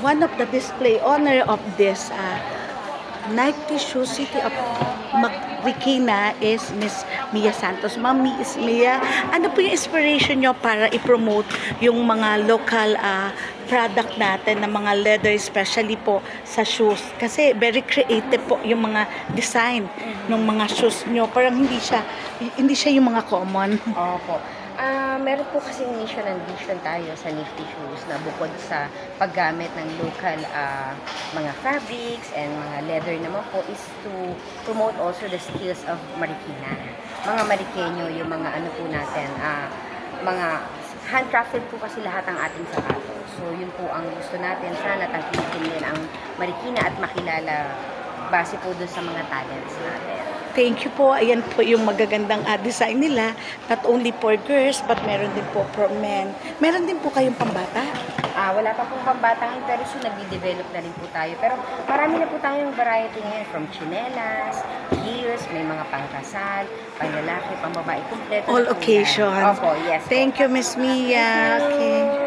One of the display owner of this Nike Shoe City of Marikina is Miss Mia Santos. Ma'am, Miss Mia, ano po yung inspiration nyo para i-promote yung mga local product natin na mga leather, especially po sa shoes? Kasi very creative po yung mga design ng mga shoes nyo. Parang hindi siya yung mga common. Opo. Meron po kasing mission and vision tayo sa Nifty Shoes na bukod sa paggamit ng local mga fabrics and mga leather naman po is to promote also the skills of Marikina. Mga Marikeño, yung mga ano po natin, mga handcrafted po kasi lahat ang ating sapatos. So yun po ang gusto natin, sana tangkilikin din ang Marikina at makilala base po dun sa mga talents natin. Thank you po. Ayan po yung magagandang design nila. Not only for girls, but meron din po for men. Meron din po kayong pambata. Wala pa pong pambatang ito, pero so nagde-develop na rin po tayo. Pero marami na po tayong variety ngayon, from chinelas, heels, may mga pangkasal, panglalaki, pambabae, kompleto. All occasions. Opo, yes. Thank you, Miss Mia. Okay.